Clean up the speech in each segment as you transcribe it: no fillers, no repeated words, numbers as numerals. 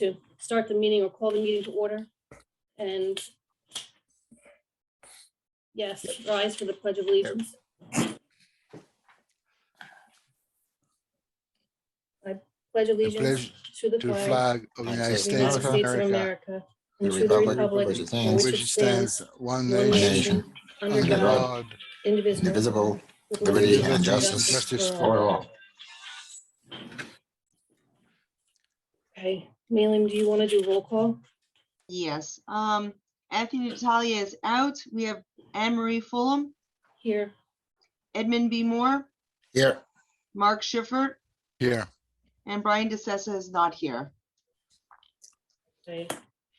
to start the meeting or call the meeting to order. And yes, rise for the Pledge of Allegiance. I pledge allegiance to the flag of the United of the States United of States of America, America, and to the republic for which it stands, one one nation, nation, under under God, God, indivisible, with liberty liberty and justice for all. Okay, Malin, do you want to do roll call? Yes. Anthony Natalia is out. We have Anne Marie Fulham, Here. Edmund B. Moore, Here. Mark Schiffert, here. and Brian DeSessa is not here. Okay.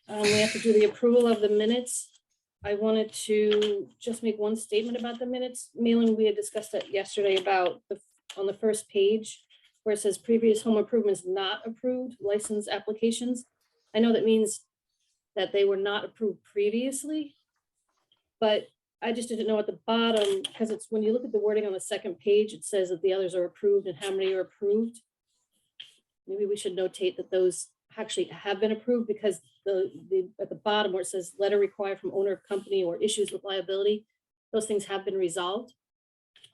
We have to do the approval of the minutes. I wanted to just make one statement about the minutes. Malin, we had discussed that yesterday about on the first page where it says previous home improvements not approved, license applications. I know that means that they were not approved previously, but I just didn't know at the bottom, because it's when you look at the wording on the second page, it says that the others are approved and how many are approved. Maybe we should notate that those actually have been approved, because the at the bottom where it says letter required from owner of company or issues with liability, those things have been resolved.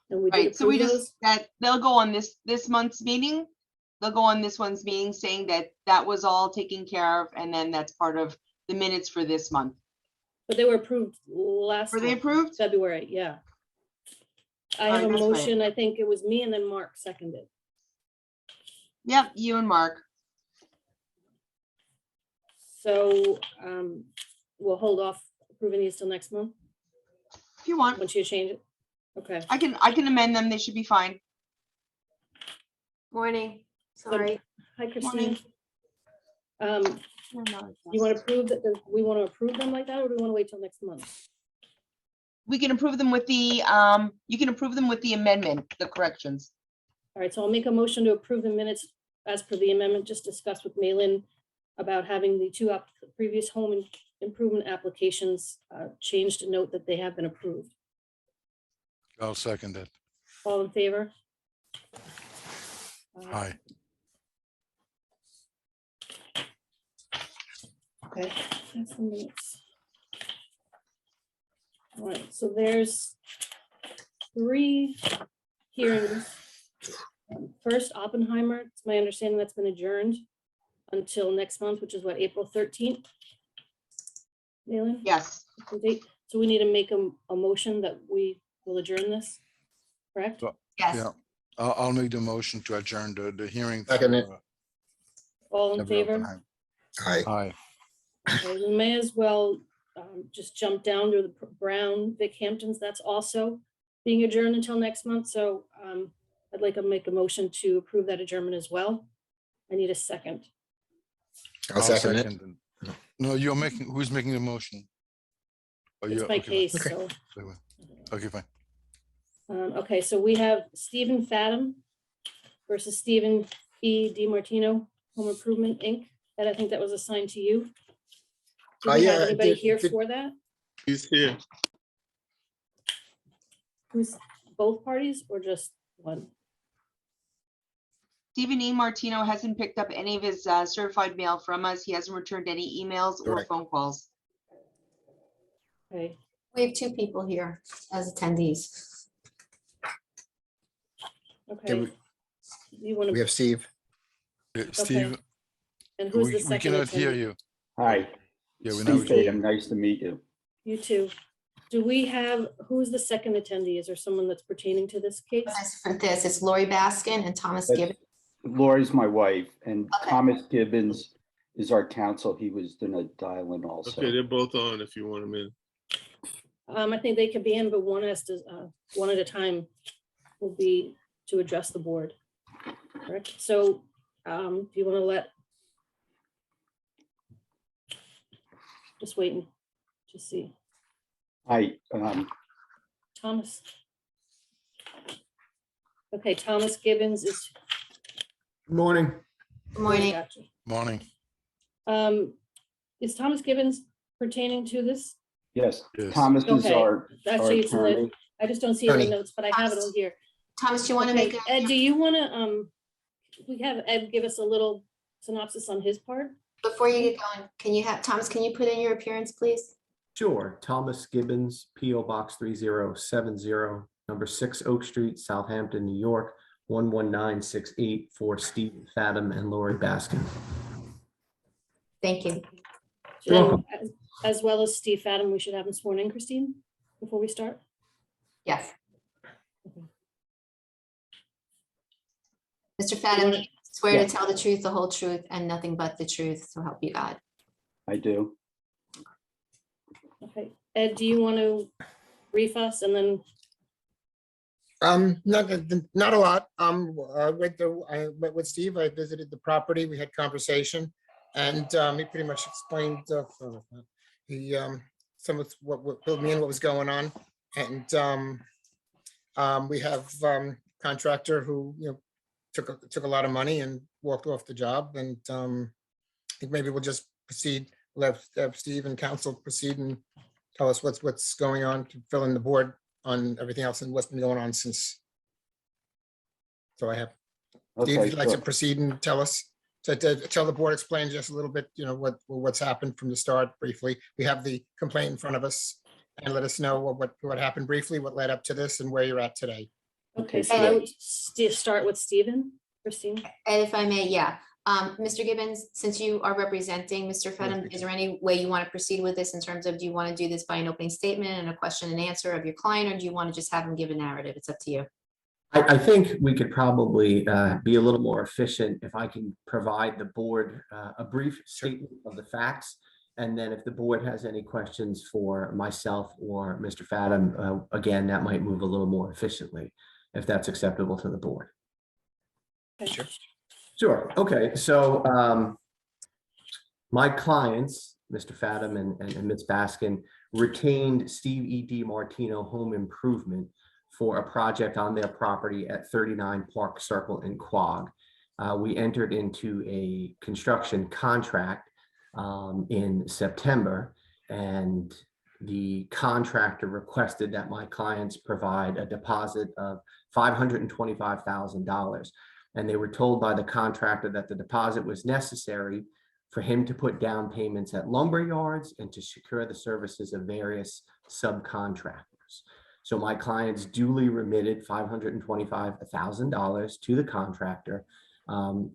And we did Right, so we approve those. just, that they'll go on this month's meeting. They'll go on this one's meeting saying that that was all taken care of, and then that's part of the minutes for this month. But they were approved last. Were they month, approved? February, yeah. I All have right, a that's great. motion, I think it was me and then Mark seconded. Yep, you and Mark. So we'll hold off approving these till next month, If you want, once you change it. Okay. I can amend them. They should be fine. Morning, sorry. Hi, Christine. Morning. You want to approve that, we want to approve them like that, or do we want to wait till next month? We can approve them with the, you can approve them with the amendment, the corrections. All right, so I'll make a motion to approve the minutes as per the amendment just discussed with Malin about having the two previous home improvement applications changed to note that they have been approved. I'll second it. All in favor? Aye. Okay, that's the minutes. All right, so there's 3 hearings. First, Oppenheimer, it's my understanding that's been adjourned until next month, which is what, April 13th? Malin? Yes. The date. So we need to make a motion that we will adjourn this, correct? So- Yes, Yeah, I'll make the motion to adjourn the hearing. Second it. All in favor? Aye. Aye. Okay, we may as well just jump down to the Brown Vic Hamptons. That's also being adjourned until next month. So I'd like to make a motion to approve that adjournment as well. I need a second. I'll second it. it. No, you're making, who's making the motion? Oh, It's you're- my okay, case, Okay. so. Okay, fine. Okay, so we have Stephen Fathom versus Stephen E. DiMartino Home Improvement, Inc. That I think that was assigned to you. Do we have Yeah, anybody here did- for that? He's here. Who's both parties or just one? Stephen E. Martino hasn't picked up any of his certified mail from us. He hasn't returned any emails or Correct. phone calls. Okay, we have 2 people here as attendees. okay. You want We to, have Steve. Steve, and who's the we second? cannot hear attendee? you. Hi, Yeah, we know. Steve Tatum, nice to meet you. You too. Do we have, who's the second attendee? Is there someone that's pertaining to this case? As for this, it's Lori Baskin and Thomas That's- Gibbons. Lori's my wife, and Okay. Thomas Gibbons is our counsel. He was gonna dial in also. Okay, they're both on if you want them in. I think they could be in, but one has to, one at a time will be to address the board. Correct? So, do you want to let? Just waiting to see. Hi, Thomas. Okay, Thomas Gibbons is. Morning. Good morning. Gotcha. Morning. Is Thomas Gibbons pertaining to this? yes, Yes. Thomas is Okay. our Actually, it's in the, attorney. I just don't see it in the Attorney. notes, but I have it on here. Thomas, do you want to Okay, make Ed, a, do you want to, we have Ed give us a little synopsis on his part? Before you get going, can you have, Thomas, can you put in your appearance, please? Sure. Thomas Gibbons, P.O. Box 3070, number 6 Oak Street, Southampton, New York, 11968 for Steve Fathom and Lori Baskin. Thank you. You're And welcome. as well as Steve Fadden, we should have him sworn in, Christine, before we start. Yes. Okay. Mr. Fadden, wanna- swear Yeah. to tell the truth, the whole truth, and nothing but the truth, so help you God. I do. Okay, Ed, do you want to brief us and then, Not a lot. I met with Steve. I visited the property. We had conversation, and he pretty much explained some of what filled me in, what was going on, and we have contractor who took a lot of money and walked off the job, and I think maybe we'll just proceed. We'll have Steve and council proceed and tell us what's going on, to fill in the board on everything else and what's been going on since. So I have, Steve, Okay, if you'd like to sure. proceed and tell us, to tell the board, explain just a little bit, what's happened from the start briefly. We have the complaint in front of us, and let us know what happened briefly, what led up to this, and where you're at today. okay, Okay, so I sure. would start with Stephen, Christine. And if I may, yeah. Mr. Gibbons, since you are representing Mr. Fadden, is there any way you want to proceed with this in terms of, do you want to do this by an opening statement and a question and answer of your client, or do you want to just have him give a narrative? It's up to you. I think we could probably be a little more efficient if I can provide the board a brief statement of the facts. And then if the board has any questions for myself or Mr. Fathom, again, that might move a little more efficiently, if that's acceptable to the board. Okay. Sure. Sure. Okay. So my clients, Mr. Fathom and Ms. Baskin, retained Steve E. DiMartino Home Improvement for a project on their property at 39 Park Circle in Quogue. We entered into a construction contract in September, and the contractor requested that my clients provide a deposit of $525,000. And they were told by the contractor that the deposit was necessary for him to put down payments at lumber yards and to secure the services of various subcontractors. So my clients duly remitted $525,000 to the contractor.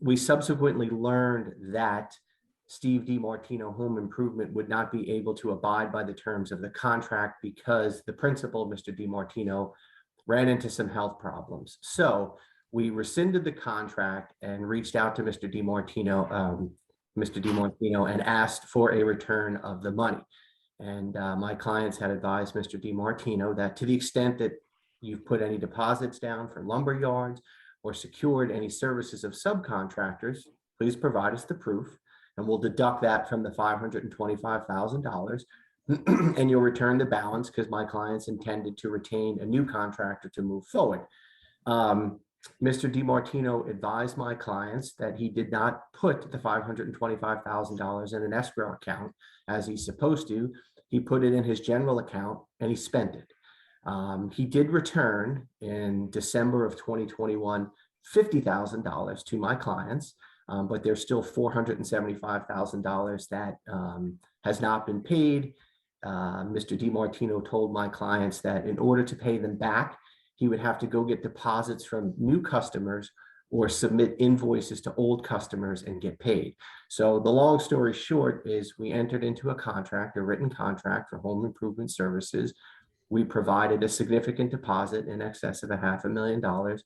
We subsequently learned that Steve DiMartino Home Improvement would not be able to abide by the terms of the contract because the principal, Mr. DiMartino, ran into some health problems. So we rescinded the contract and reached out to Mr. DiMartino and asked for a return of the money. And my clients had advised Mr. DiMartino that to the extent that you've put any deposits down for lumber yards or secured any services of subcontractors, please provide us the proof and we'll deduct that from the $525,000 and you'll return the balance because my clients intended to retain a new contractor to move forward. Mr. DiMartino advised my clients that he did not put the $525,000 in an escrow account as he's supposed to. He put it in his general account and he spent it. He did return in December of 2021 $50,000 to my clients, but there's still $475,000 that has not been paid. Mr. DiMartino told my clients that in order to pay them back, he would have to go get deposits from new customers or submit invoices to old customers and get paid. So the long story short is we entered into a contract, a written contract for home improvement services. We provided a significant deposit in excess of $500,000.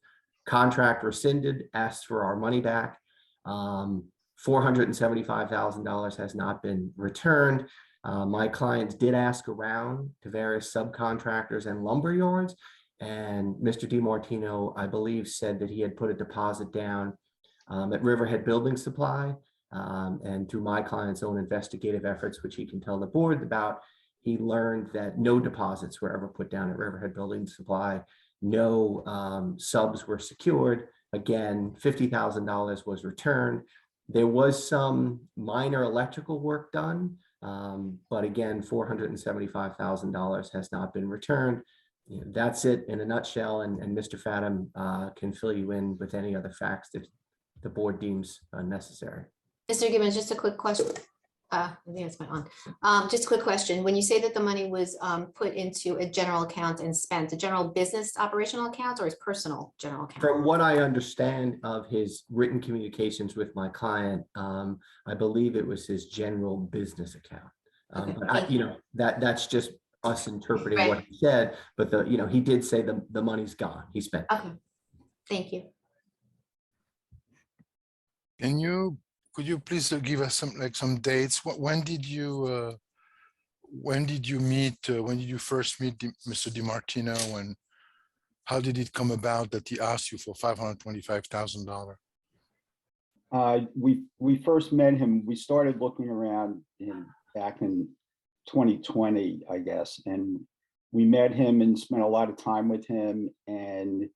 Contract rescinded, asked for our money back. $475,000 has not been returned. My clients did ask around to various subcontractors and lumber yards. And Mr. DiMartino, I believe, said that he had put a deposit down at Riverhead Building Supply. And through my client's own investigative efforts, which he can tell the board about, he learned that no deposits were ever put down at Riverhead Building Supply. No subs were secured. Again, $50,000 was returned. There was some minor electrical work done, but again, $475,000 has not been returned. That's it in a nutshell, and Mr. Fathom can fill you in with any other facts that the board deems necessary. Mr. Gibbons, just a quick question. I think it's my on. Just a quick question. When you say that the money was put into a general account and spent, a general business operational account or his personal general account? From what I understand of his written communications with my client, I believe it was his general business account. Okay, But thank you. that's just us interpreting Right. what he said, but he did say the money's gone, he spent. Okay, thank you. Could you please give us some dates? When did you meet, when did you first meet Mr. DiMartino, and how did it come about that he asked you for $525,000? We first met him, we started looking around back in 2020, I guess, and we met him and spent a lot of time with him, and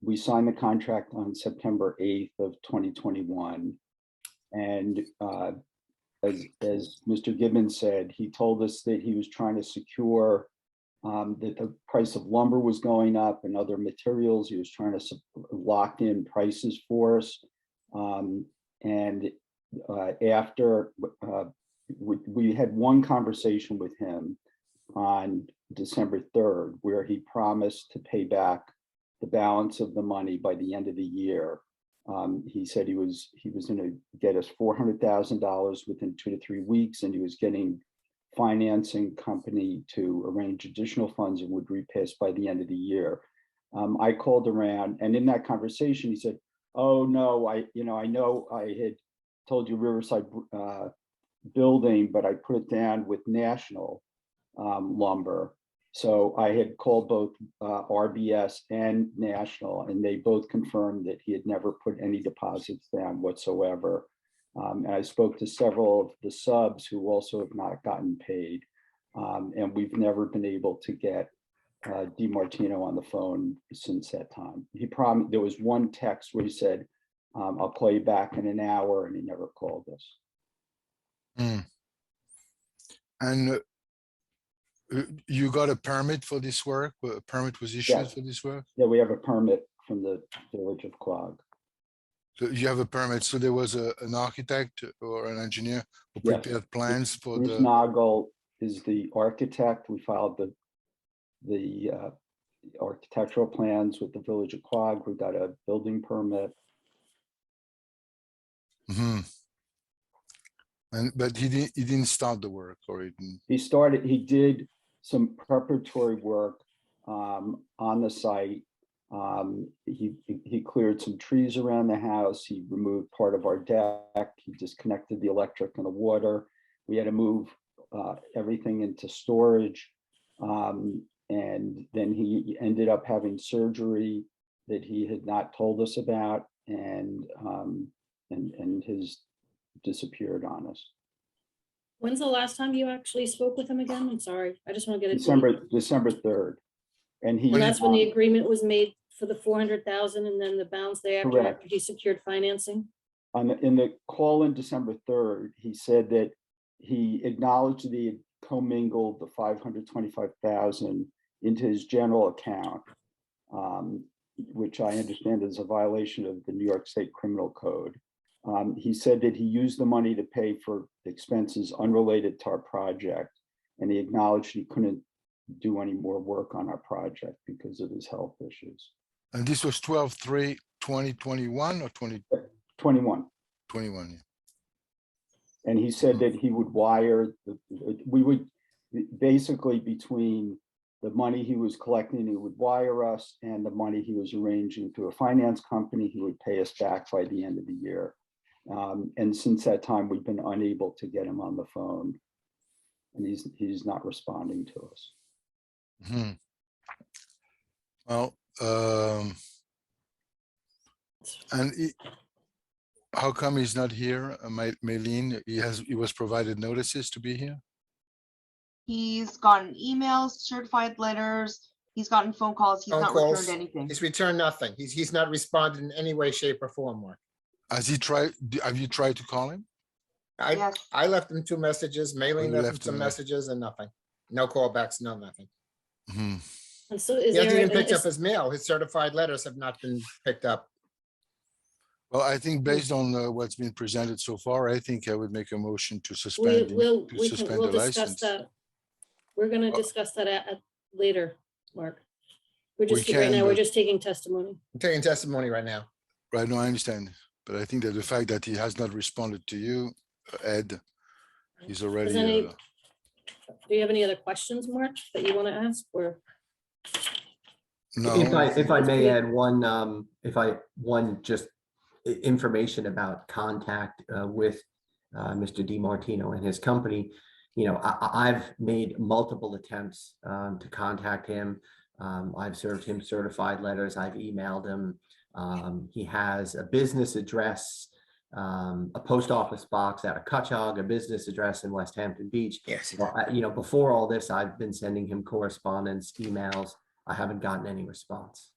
we signed the contract on September 8th of 2021. And as Mr. Gibbons said, he told us that he was trying to secure that the price of lumber was going up and other materials. He was trying to lock in prices for us. After we had one conversation with him on December 3rd, where he promised to pay back the balance of the money by the end of the year. He said he was going to get us $400,000 within 2 to 3 weeks, and he was getting financing company to arrange additional funds and would repay us by the end of the year. I called around, and in that conversation, he said, "Oh no, I know I had told you Riverside Building, but I put it down with National Lumber." So I had called both RBS and National, and they both confirmed that he had never put any deposits down whatsoever. And I spoke to several of the subs who also have not gotten paid. And we've never been able to get DiMartino on the phone since that time. He promised, there was one text where he said, "I'll call you back in an hour," and he never called us. And you got a permit for this work? A permit was issued Yes. for this work? Yeah, we have a permit from the Village of Quogue. So you have a permit. So there was an architect or an engineer who Yes. prepared plans for Bruce the. Nagel is the architect. We filed the architectural plans with the Village of Quogue. We got a building permit. Mhm. But he didn't start the work, or he didn't. He did some preparatory work on the site. He cleared some trees around the house. He removed part of our deck. He disconnected the electric and the water. We had to move everything into storage. And then he ended up having surgery that he had not told us about, and has disappeared on us. When's the last time you actually spoke with him again? I'm sorry. I just want to get a date. December 3rd. And he. And that's when the agreement was made for the 400,000 and then the balance thereafter Correct. after he secured financing? In the call in December 3rd, he said that he acknowledged that he had commingled the 525,000 into his general account, which I understand is a violation of the New York State Criminal Code. He said that he used the money to pay for expenses unrelated to our project, and he acknowledged he couldn't do any more work on our project because of his health issues. And this was 12/3/2021 or 21. 2021? Yeah. And he said that he would wire, we would basically, between the money he was collecting, he would wire us, and the money he was arranging through a finance company, he would pay us back by the end of the year. And since that time, we've been unable to get him on the phone, and he's not responding to us. Hmm. Well, how come he's not here, Maylene? He was provided notices to be here? He's gotten emails, certified letters, he's gotten phone calls, he's Phone not calls. returned anything. He's returned nothing. He's not responded in any way, shape, or form, Mark. Has he tried? Have you tried to call him? Yes. I left him 2 messages, Oh, Maylene you left him left some him, messages, and nothing. No callbacks, no nothing. Hmm. And so He is hasn't there, even picked is- up his mail. His certified letters have not been picked up. Well, I think based on what's been presented so far, I think I would make a motion to suspend, We'll the discuss license. that. We're gonna Uh, discuss that at later, Mark. We're We just, right now, can, we're but- just taking testimony. I'm taking testimony right now. Right, no, I understand, but I think that the fact that he has not responded to you, Ed, he's already, Do you have any other questions, Mark, that you want to ask, or? no. If I That's may pretty- add one just information about contact with Mr. DiMartino and his company. You know, I've made multiple attempts to contact him. I've served him certified letters. I've emailed him. He has a business address, a post office box out of Cutchogue, a business address in West Hampton Beach. Yes. Well, you know, before all this, I've been sending him correspondence, emails. I haven't gotten any response.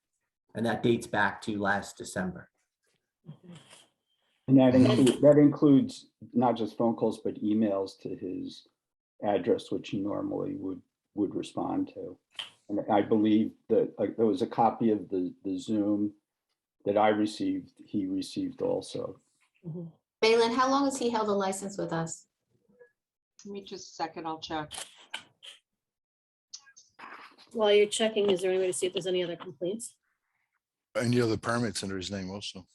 And that dates back to last December. And that includes not just phone calls, but emails to his address, which he normally would respond to. And I believe that there was a copy of the Zoom that I received, he received also. Mhm. Balin, how long has he held a license with us? Give me just a second, I'll check. While you're checking, is there any way to see if there's any other complaints? Any other permits under his name also?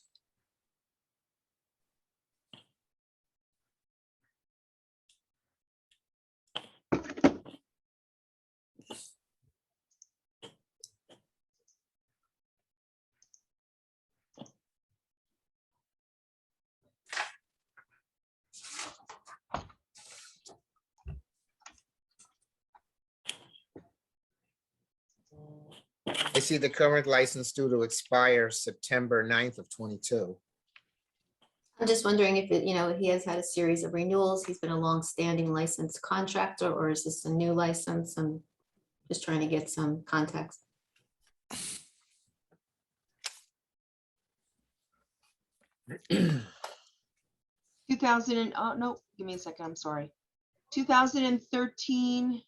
I see the current license due to expire September 9th of 22. I'm just wondering if, you know, he has had a series of renewals. He's been a long-standing licensed contractor, or is this a new license? I'm just trying to get some context. 2000 and, oh, no, give me a second, I'm sorry. 2013.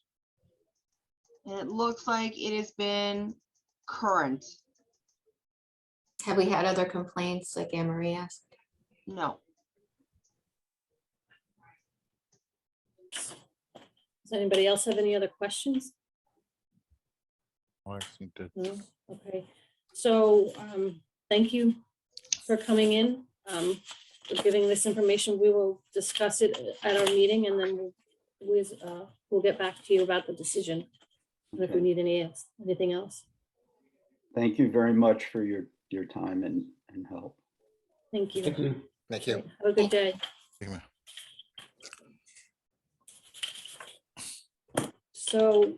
And it looks like it has been current. Have we had other complaints like Anne Marie asked? No, Does anybody else have any other questions? Oh, I think that, No? Okay, so thank you for coming in, for giving this information. We will discuss it at our meeting, and then we'll get back to you about the decision. And if we Okay. need anything else. Thank you very much for your time and help. Thank you. Thank you. Thank you. Have a good day. So,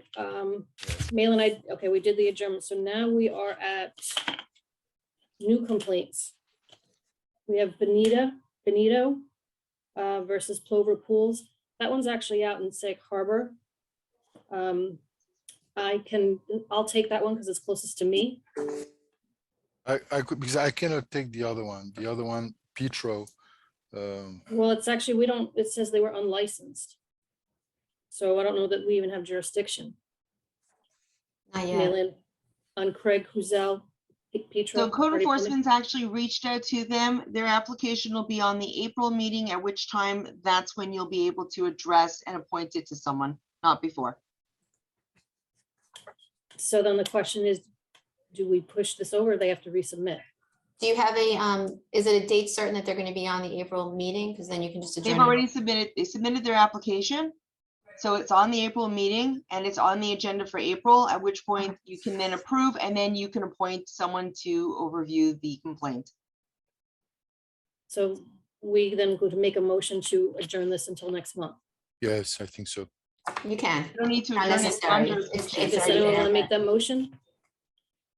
Malin, okay, we did the adjournment. So now we are at new complaints. We have Benito versus Plover Pools. That one's actually out in Sag Harbor. I'll take that one because it's closest to me. I could, because I cannot take the other one. The other one, Petro. Well, it's actually, it says they were unlicensed. So I don't know that we even have jurisdiction. Not yet. Malin, on Craig Huzel, Petro. so code party permit. enforcement's actually reached out to them. Their application will be on the April meeting, at which time that's when you'll be able to address and appoint it to someone, not before. So then the question is, do we push this over or they have to resubmit? Do you have is it a date certain that they're going to be on the April meeting? Because then you can just adjourn. They've already submitted, they submitted their application. So it's on the April meeting and it's on the agenda for April, at which point you can then approve and then you can appoint someone to overview the complaint. So we then go to make a motion to adjourn this until next month. Yes, I think so. You can. You don't need to Not adjourn it. necessary. Under- It's Does already anyone want to there. make that motion?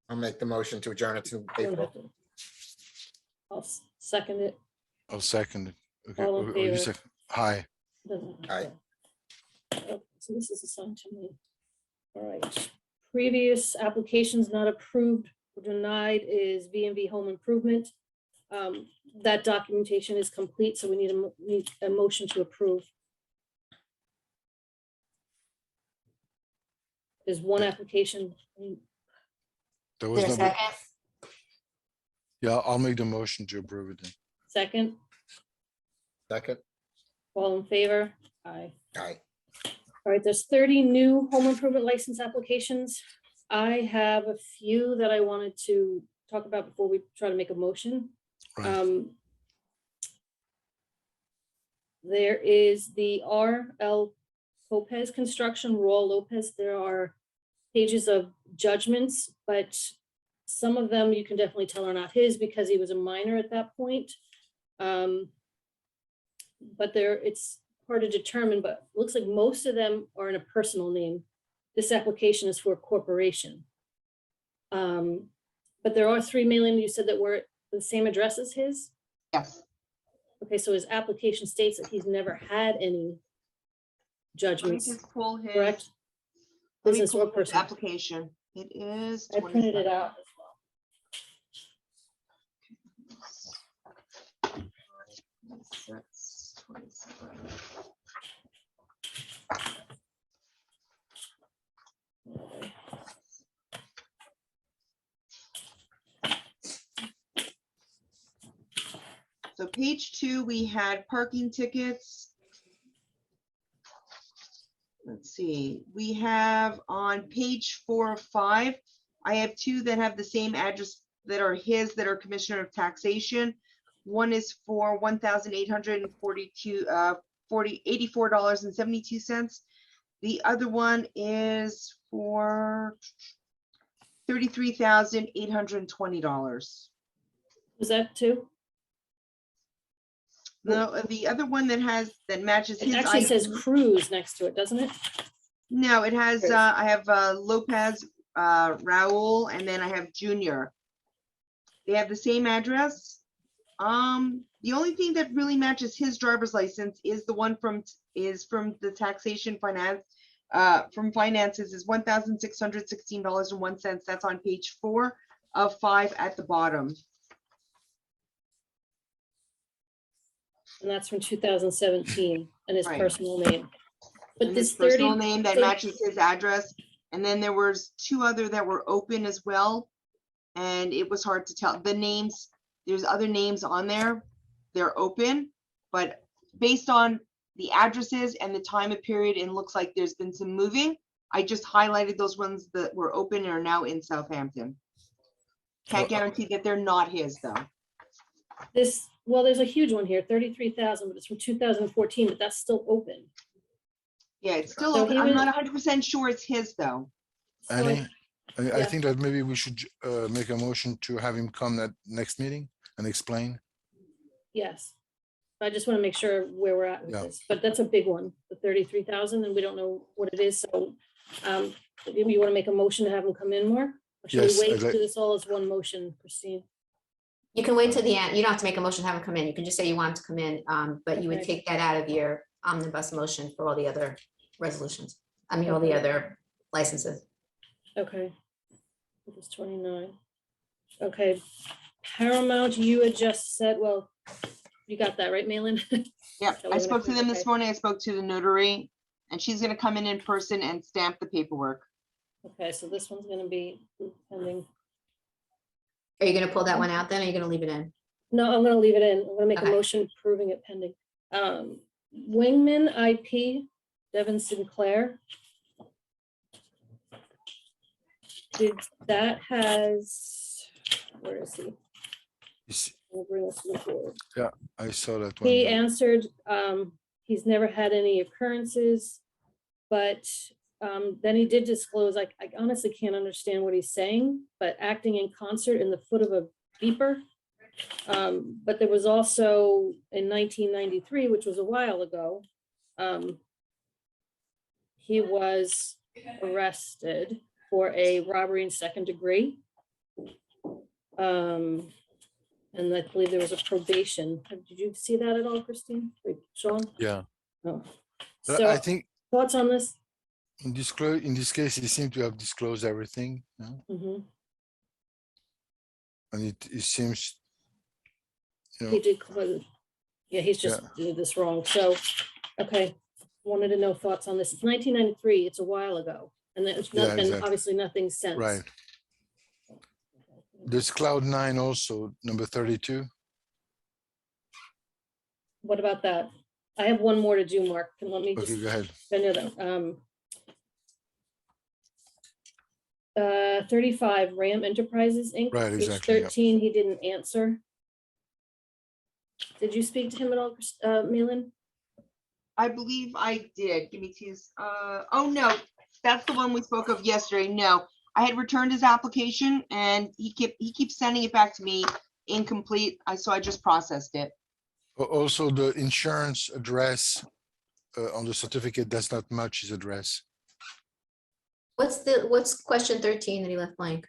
I'll make the motion to adjourn it to You don't April. have to. I'll second it. I'll second it. Okay. All in you favor? sec- Hi. Doesn't- Aye. Oh, so this is assigned to me. All right. Previous applications not approved or denied is V&V Home Improvement. That documentation is complete, so we need a motion to approve. There's one application. There was Is there a no, second? yeah, I'll make the motion to approve it then. Second, Second. all in favor? Aye. Aye. All right, there's 30 new home improvement license applications. I have a few that I wanted to talk about before we try to make a motion. Right. There is the R.L. Lopez Construction, Raul Lopez. There are pages of judgments, but some of them you can definitely tell are not his because he was a minor at that point. But it's hard to determine, but it looks like most of them are in a personal name. This application is for a corporation. But there are 3 mailing you said that were the same address as his. Yes. Okay, so his application states that he's never had any Let me judgments, just pull his. correct? Let me Business pull or his personal? application. It is. I printed it 27. out. That's 27. So page 2, we had parking tickets. Let's see, we have on page 4 of 5, I have 2 that have the same address that are his, that are Commissioner of Taxation. One is for $1,884.72. The other one is for $33,820. Was that two? No, the other one that matches It his. actually says ID. Cruz next to it, doesn't it? No, it has, Chris. I have Lopez, Raul, and then I have Junior. They have the same address. The only thing that really matches his driver's license is the one from the taxation finance, from finances is $1,616.01. That's on page 4 of 5 at the bottom. And that's from 2017 and his Right. personal name. But And this his personal 30, name that so- matches his address. And then there was 2 other that were open as well. And it was hard to tell the names. There's other names on there. They're open, but based on the addresses and the time of period, it looks like there's been some moving. I just highlighted those ones that were open and are now in Southampton. Can't guarantee that they're not his though. well, there's a huge one here, 33,000, but it's from 2014, but that's still open. Yeah, it's still So open. he I'm was- not 100% sure it's his though. So Annie, I yeah. think that maybe we should make a motion to have him come at next meeting and explain. Yes. I just want to make sure where we're at with Yeah. this, but that's a big one, the 33,000, and we don't know what it is, so maybe you want to make a motion to have him come in more? Or should we Yes, wait I'd to like- do this all as one motion, Christine? You can wait till the end. You don't have to make a motion, to have him come in. You can just say you want him to come in, but you would Okay. take that out of your omnibus motion for all the other resolutions. I mean, all the other licenses. Okay. It was 29. Okay. Paramount, you had just said, well, you got that, right, Malin? Yeah, So we're I gonna spoke to come- them this okay. morning. I spoke to the notary and she's gonna come in person and stamp the paperwork. Okay, so this one's gonna be pending. Are you gonna pull that one out then? Or are you gonna leave it in? No, I'm gonna leave it in. I'm gonna make a Okay. motion proving it pending. Wingman IP, Devin Sinclair. That has, where is he? He's- I'll bring this to the board. I saw that He one. answered, he's never had any occurrences, but then he did disclose, I honestly can't understand what he's saying, but acting in concert in the foot of a beeper. But there was also in 1993, which was a while ago, he was arrested for a robbery in second degree. And I believe there was a probation. Did you see that at all, Christine? Wait, Sean? Yeah, No. but I So think thoughts on this? in this case, he seemed to have disclosed everything, you know, Mhm. and it seems, you He know, did, yeah, he's just did this wrong. So, okay, wanted to know thoughts on this. It's 1993, it's a while ago. And there's Yeah, nothing, exactly. obviously nothing since. right. There's Cloud9 also, number 32. What about that? I have one more to do, Mark. Can let me Okay, just, go ahead. no, 35 Ram Enterprises Inc. Right, Page exactly, yeah. 13, he didn't answer. Did you speak to him at all, Malin? I believe I did. Give me two. Oh, no, that's the one we spoke of yesterday. No, I had returned his application and he keeps sending it back to me incomplete. So I just processed it. Also, the insurance address on the certificate, that's not much his address. What's question 13 that he left blank?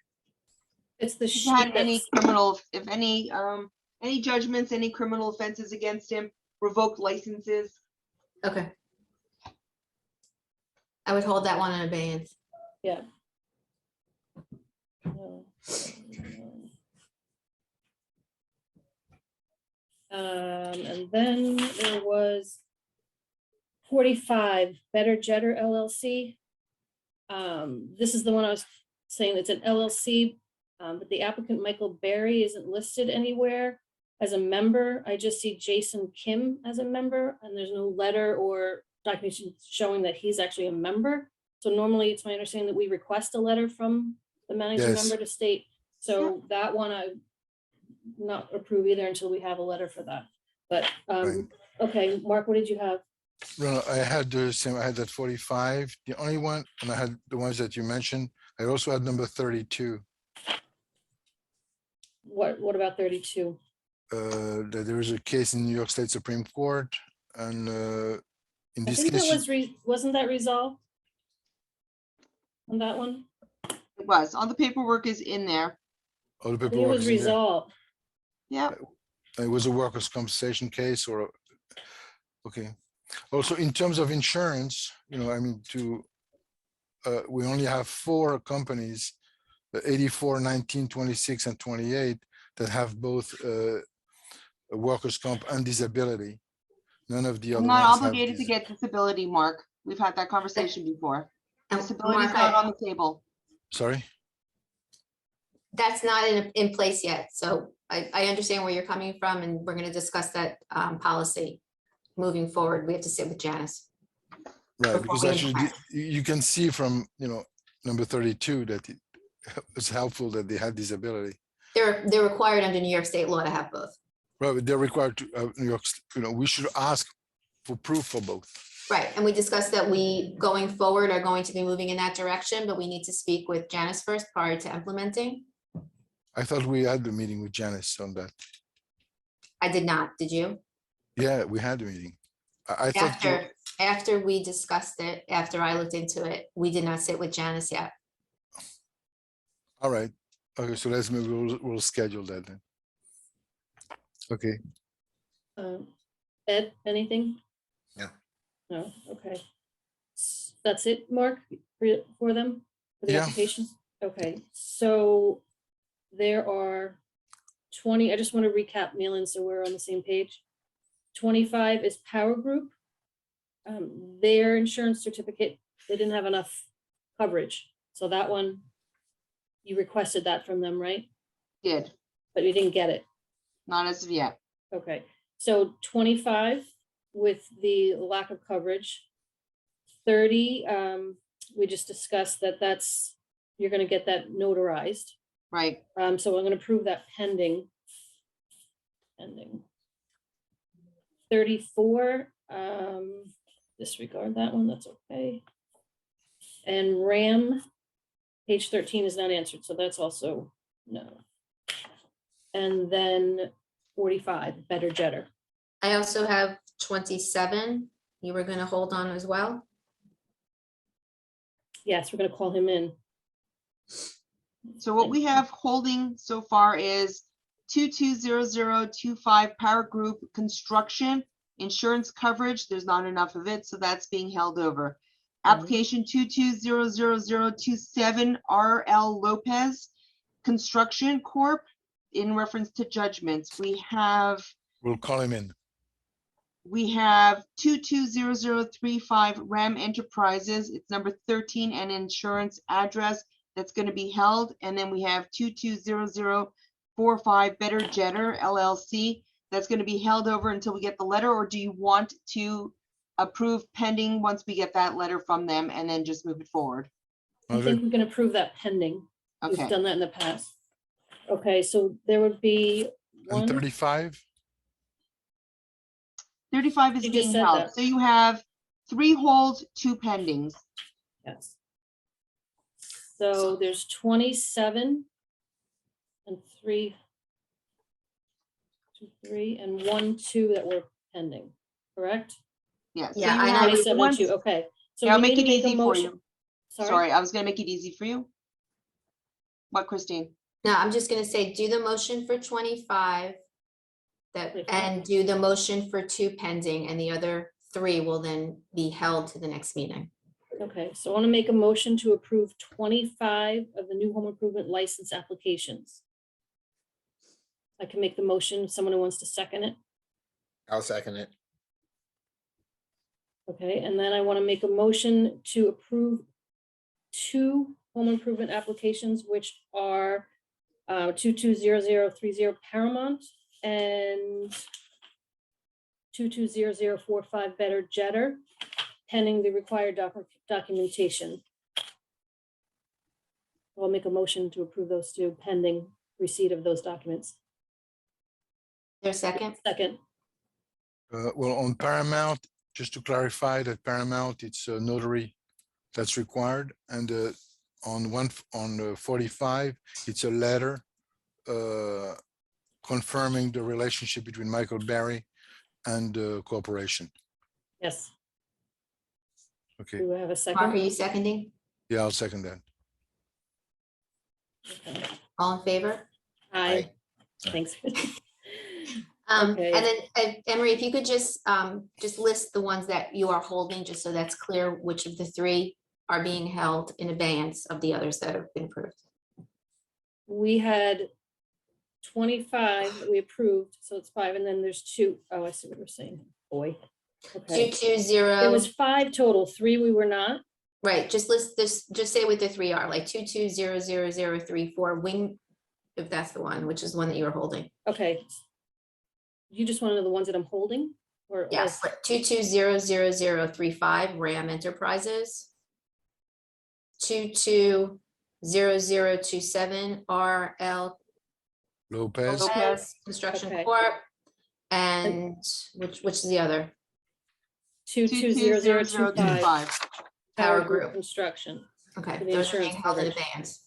It's the If sheet he had any that's, criminal, if any judgments, any criminal offenses against him, revoked licenses. Okay. I would hold that one in abeyance. yeah. And then there was 45 Better Jetter LLC. This is the one I was saying, it's an LLC, but the applicant, Michael Berry, isn't listed anywhere as a member. I just see Jason Kim as a member, and there's no letter or documentation showing that he's actually a member. So normally it's my understanding that we request a letter from the managing Yes. member to state. So that one I not approve either until we have a letter for that. But, Right. okay, Mark, what did you have? No, I had the same, I had that 45, the only one, and I had the ones that you mentioned. I also had number 32, What about 32? that there is a case in New York State Supreme Court, and in I this think that case, wasn't that resolved? On that one? It was, all the paperwork is in there. all the I think it paperwork was is in there. resolved. Yep. It was a workers' compensation case or, okay. Also, in terms of insurance, I mean, we only have 4 companies, the 84, 19, 26, and 28, that have both a workers' comp and disability. None of the I'm other not ones have obligated to these. get disability, Mark. We've had that conversation before. And Disability is Mark, not on the table. Sorry? that's not in place yet. So I understand where you're coming from, and we're going to discuss that policy moving forward. We have to sit with Janice. Right, Before because we actually implement. you can see from, number 32 that it's helpful that they had disability. They're required under New York State law to have both. Right, but they're required to, New York, we should ask for proof for both. Right, and we discussed that we, going forward, are going to be moving in that direction, but we need to speak with Janice first prior to implementing. I thought we had the meeting with Janice on that. I did not, did you? Yeah, we had the meeting. I thought, After we discussed it, after I looked into it, we did not sit with Janice yet. all right. Okay, so let's maybe we'll schedule that then. Okay, Ed, anything? No. No, okay. That's it, Mark, for them, for the Yeah. applications? Okay, so there are 20, I just want to recap, Malin, so we're on the same page. 25 is Power Group. Their insurance certificate, they didn't have enough coverage. So that one, you requested that from them, right? Did, But you didn't get it. not as of yet. Okay, so 25 with the lack of coverage. 30, we just discussed that's, you're gonna get that notarized. Right. So I'm gonna prove that pending. 34, disregard that one, that's okay. And RAM, page 13 is not answered, so that's also no. And then 45, Better Jetter. I also have 27. You were going to hold on as well. Yes, we're gonna call him in. So what we have holding so far is 220025 Power Group Construction Insurance Coverage. There's not enough of it, so that's being held over. Application 220027 RL Lopez Construction Corp. In reference to judgments, we have we'll call him in. 220035 Ram Enterprises. It's number 13 and insurance address that's going to be held. And then we have 220045 Better Jetter LLC. that's going to be held over until we get the letter, or do you want to approve pending once we get that letter from them and then just move it forward? I think we can approve that pending. We've Okay, done that in the past. Okay, so there would be And one, 35, 35 is You just being said held. that. So you have 3 holds, 2 pendings. yes. So there's 27 and 3, 2, 3, and 1, 2 that were pending, correct? Yes. Yeah, I know. 27 and 2, okay. So I'll we make need to it make a easy for motion. you. Sorry, Sorry, I was gonna make it easy for you. What, Christine? No, I'm just gonna say, do the motion for 25. That, 25. and do the motion for 2 pending, and the other 3 will then be held to the next meeting. okay, so I want to make a motion to approve 25 of the new home improvement license applications. I can make the motion, someone who wants to second it. I'll second it. Okay, and then I want to make a motion to approve 2 home improvement applications, which are 220030 Paramount and 220045 Better Jetter, pending the required documentation. I'll make a motion to approve those 2 pending receipt of those documents. There's a second? Second, well, on Paramount, just to clarify that Paramount, it's a notary that's required. And on 45, it's a letter confirming the relationship between Michael Barry and the corporation. yes. Okay, Do I have a Mark, are second? you seconding? yeah, I'll second that. Okay. All in favor? Aye, thanks. Okay. And then Emery, if you could just list the ones that you are holding, just so that's clear which of the 3 are being held in abeyance of the others that have been approved. We had 25 that we approved, so it's 5, and then there's 2. Oh, I see what you're saying, boy. Okay, 220. it was 5 total, 3 we were not. Right, just list this, just say what the 3 are, like 2200034 wing, if that's the one, which is the one that you were holding. Okay. You just want to know the ones that I'm holding? Or Yes, 220035 Ram Enterprises. 220027 RL Lopez, Lopez Construction Okay. Corp. And which is the other? 220025 220025. Power Power Group Group. Construction. Okay, For the those are insurance being held in coverage. abeyance.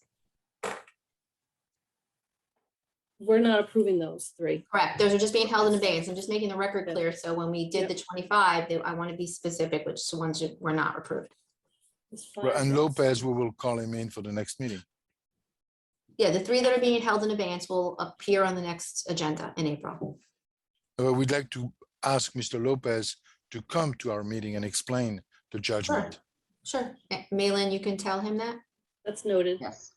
We're not approving those 3. Correct, those are just being held in abeyance. I'm just making the record Yep. clear, so when we did Yep. the 25, I want to be specific which ones were not approved. It's 5. and Lopez, we will call him in for the next meeting. Yeah, the 3 that are being held in abeyance will appear on the next agenda in April. We'd like to ask Mr. Lopez to come to our meeting and explain the judgment. Sure, Malin, you can tell him that. That's noted. Yes.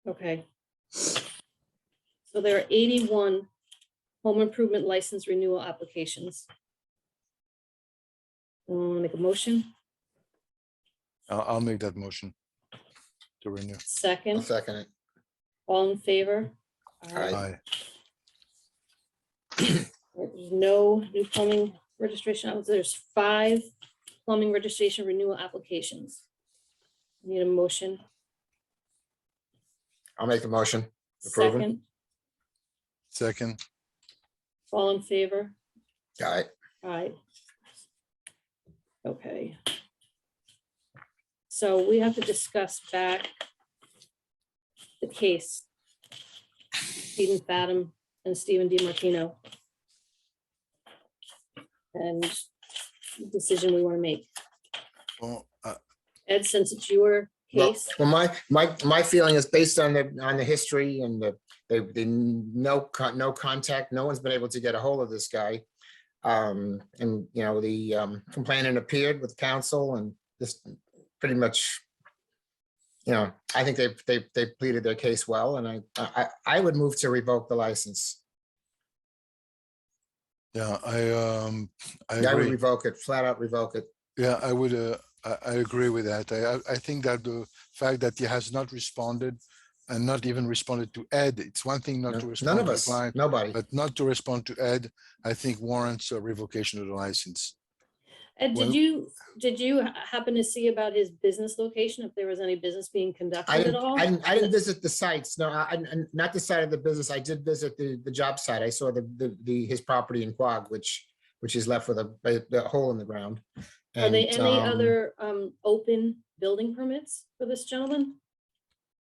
Okay. So there are 81 home improvement license renewal applications. Want to make a motion? I'll make that motion to renew. I'll Second, second it. all in favor? Aye. Aye. There's no new plumbing registration. There's 5 plumbing registration renewal applications. Need a motion? I'll make the motion. Approve it. Second, Second, all in favor? All right. Aye. Okay. So we have to discuss back the case. Stephen Fathom and Stephen DiMartino. And the decision we want to make. well, Ed, since it's your Well, case, my feeling is based on the history and the no contact, no one's been able to get a hold of this guy. And, you know, the complainant appeared with counsel and this pretty much, you know, I think they pleaded their case well, and I would move to revoke the license. yeah, I I would agree. revoke it, flat out revoke it. Yeah, I would, I agree with that. I think that the fact that he has not responded and not even responded to Ed. It's one thing not to None respond of to the us, client, nobody. but not to respond to Ed, I think warrants a revocation of the license. Ed, Well- did you happen to see about his business location, if there was any business being conducted at all? I didn't visit the sites. No, not the side of the business. I did visit the job site. I saw his property in Quogue, which is left with a hole in the ground. Are there And, any other open building permits for this gentleman?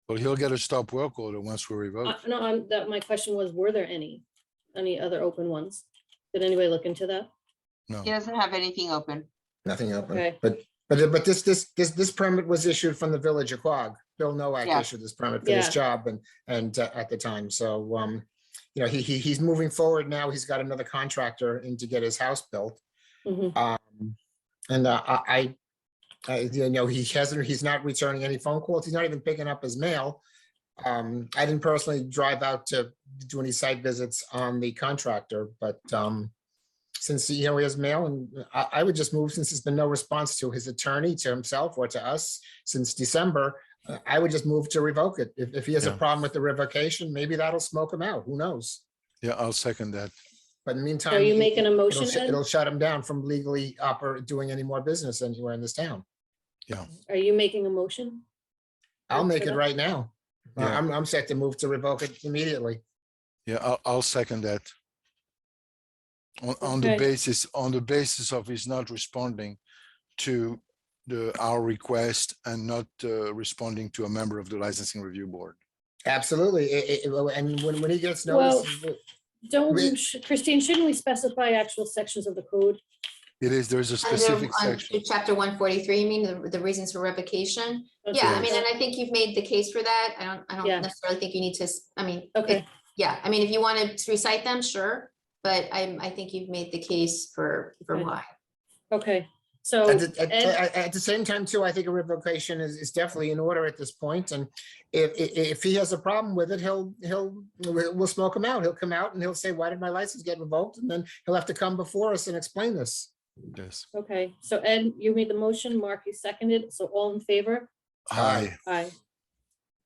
Well, he'll get a stop work order once we revoke. No, my question was, were there any other open ones? Did anybody look into that? No. He doesn't have anything open. Nothing open, Okay. but this permit was issued from the village of Quogue. Bill Nowak Yeah. issued this permit for this Yeah. job and at the time, so, you know, he's moving forward now. He's got another contractor in to get his house built. Mhm. And you know, he's not returning any phone calls. He's not even picking up his mail. I didn't personally drive out to do any site visits on the contractor, but since, you know, he has mail, and I would just move, since there's been no response to his attorney, to himself, or to us since December, I would just move to revoke it. If he has a Yeah. problem with the revocation, maybe that'll smoke him out. Who knows? Yeah, I'll second that. But in the meantime. Are you making a it'll motion, sh- Ed? It'll shut him down from legally doing any more business anywhere in this town. Are you making a motion? I'll make For it that? right now. Yeah. I'm set to move to revoke it immediately. Yeah, I'll second that. On the Okay. basis of his not responding to our request and not responding to a member of the licensing review board. Absolutely. And when he gets Well, notice, Christine, shouldn't we specify actual sections of the code? It is, there's a Under specific section. chapter 143, you mean the reasons for revocation? Yeah, I mean, and I think you've made the case for that. I don't Yeah. necessarily think you need to, I mean. Okay. Yeah, I mean, if you want to recite them, sure, but I think you've made the case for Okay. why. Okay, so Ed, at the same time too, I think a revocation is definitely in order at this point. And if he has a problem with it, we'll smoke him out. He'll come out and he'll say, why did my license get revoked? And then he'll have to come before us and explain this. Yes. okay, so Ed, you made the motion, Mark, you seconded, so all in favor? Aye. Aye.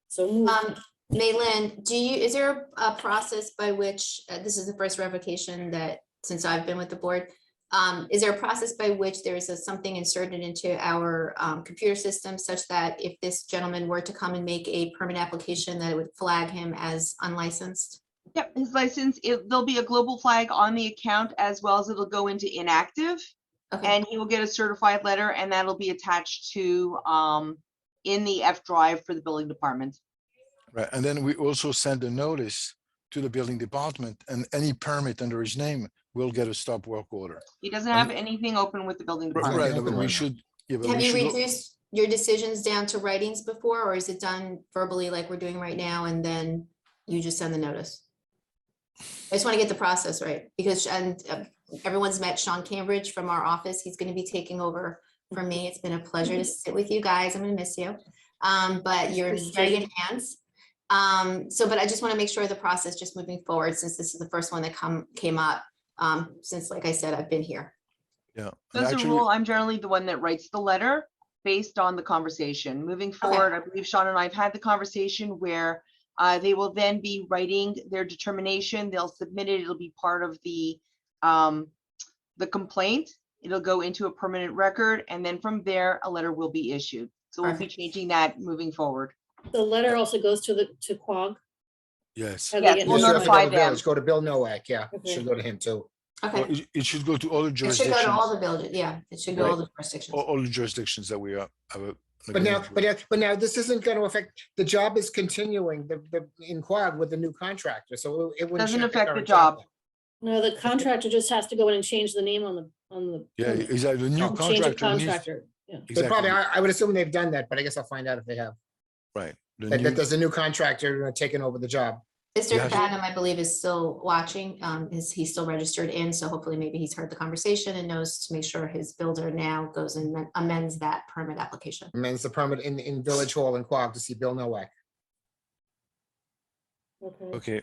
So moved. Maylin, is there a process by which, this is the first revocation that, since I've been with the board, is there a process by which there is something inserted into our computer system such that if this gentleman were to come and make a permit application, that it would flag him as unlicensed? Yep, his license, there'll be a global flag on the account, as well as it'll go into inactive. Okay, And he will get a certified letter, and that'll be attached to in the F drive for the building department. Right, and then we also send a notice to the building department, and any permit under his name will get a stop work order. He doesn't have anything open with the building department. Right, open but we right now. should. Yeah, but have we you should. reduced your decisions down to writings before, or is it done verbally like we're doing right now, and then you just send the notice? I just want to get the process right, because everyone's met Sean Cambridge from our office. He's going to be taking over for me. It's been a pleasure to sit with you guys. I'm going to miss you. But you're in very good hands. But I just want to make sure the process just moving forward, since this is the first one that came up, since, like I said, I've been here. Yeah. And As a actually, rule, I'm generally the one that writes the letter based on the conversation. Moving forward, I believe Sean and I have had the conversation where they will then be writing their determination. They'll submit it. It'll be part of the complaint. It'll go into a permanent record, and then from there, a letter will be issued. So we'll be Perfect. changing that moving forward. The letter also goes to Quogue. yes. How do Yes, they get we'll Yes, you have to go notify to them. village, go to Bill Nowak, yeah, it Okay. should go to him too. Well, Okay, it should go to all the it should go jurisdictions, to all the buildings. Yeah, it should go all the jurisdictions. all the jurisdictions that we are. But now this isn't going to affect, the job is continuing, in Quogue with the new contractor, so it wouldn't. Doesn't check affect the current job. No, the contractor just has to go in and change the name on the. Yeah, permit. exactly. The new Oh, Change of contractor needs. contractor, yeah. They probably, Exactly. I would assume they've done that, but I guess I'll find out if they have. Right. The That new- there's a new contractor taking over the job. Mr. Yes. Fadden, I believe, is still watching. He's still registered in, so hopefully maybe he's heard the conversation and knows to make sure his builder now goes and amends that permit application. Amends the permit in Village Hall in Quogue to see Bill Nowak. Okay,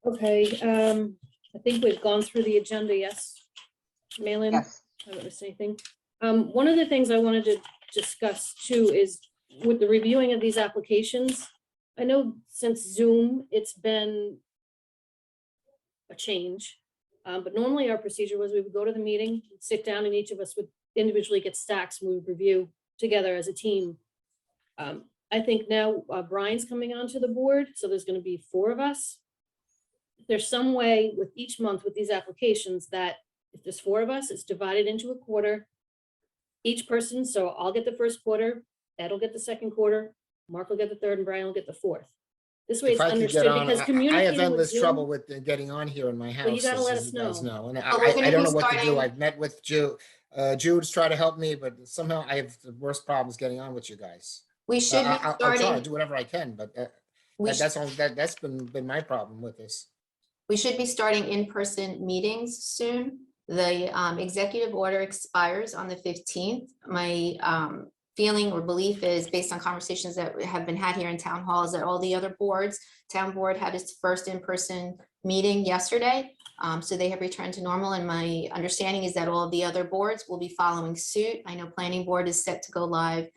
Okay, I think we've gone through the agenda, yes? Malin? Yes. I don't miss anything. One of the things I wanted to discuss too is with the reviewing of these applications, I know since Zoom, it's been a change. But normally our procedure was we would go to the meeting, sit down, and each of us would individually get stacks and we would review together as a team. I think now Brian's coming onto the board, so there's going to be 4 of us. If there's some way with each month with these applications that if there's 4 of us, it's divided into a quarter. Each person, so I'll get the first quarter, Ed will get the second quarter, Mark will get the third, and Brian will get the fourth. This way If it's I could understood get on, because I have communicating with endless trouble Zoom. with getting on here in my house. Well, you gotta let as us you guys know. And Well, we're gonna I don't be know what to do. starting- I've met with Jude's trying to help me, but somehow I have the worst problems getting on with you guys. We should be I'll try to starting, do whatever I can, but we sh- that's been my problem with this. we should be starting in-person meetings soon. The executive order expires on the 15th. My feeling or belief is, based on conversations that have been had here in town halls, that all the other boards, town board had its first in-person meeting yesterday. So they have returned to normal, and my understanding is that all of the other boards will be following suit. I know planning board is set to go live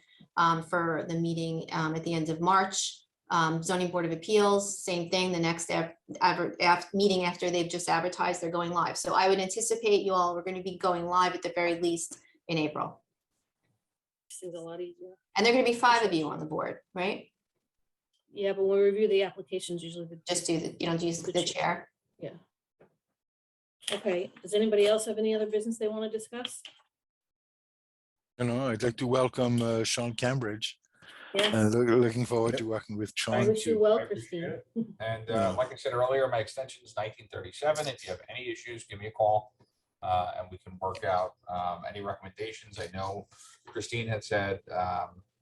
for the meeting at the end of March. Zoning Board of Appeals, same thing, the next meeting after they've just advertised, they're going live. So I would anticipate you all are going to be going live at the very least in April. Seems a lot easier. And there are going to be 5 of you on the board, right? Yeah, but when we review the applications, usually Just do the, use the chair. yeah. Okay, does anybody else have any other business they want to discuss? I'd like to welcome Sean Cambridge. Yes, Looking forward to working with I Sean. wish you to- well, I appreciate Christine. it. And Yeah. like I said earlier, my extension is 1937. If you have any issues, give me a call and we can work out any recommendations. I know Christine had said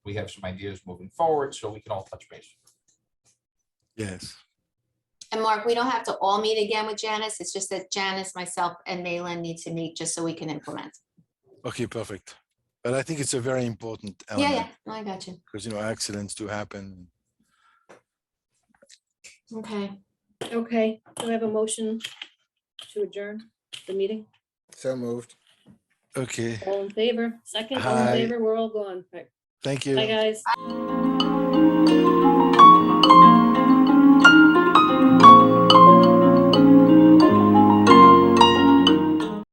we have some ideas moving forward, so we can all touch base. Yes. And Mark, we don't have to all meet again with Janice. It's just that Janice, myself, and Malin need to meet just so we can implement. Okay, perfect. But I think it's a very important Yeah, element yeah, no, I got you. because, accidents do happen. Okay. Okay, do I have a motion to adjourn the meeting? So moved. Okay, All in favor? Second, all in Aye. favor? We're all gone. Bye, thank you. guys.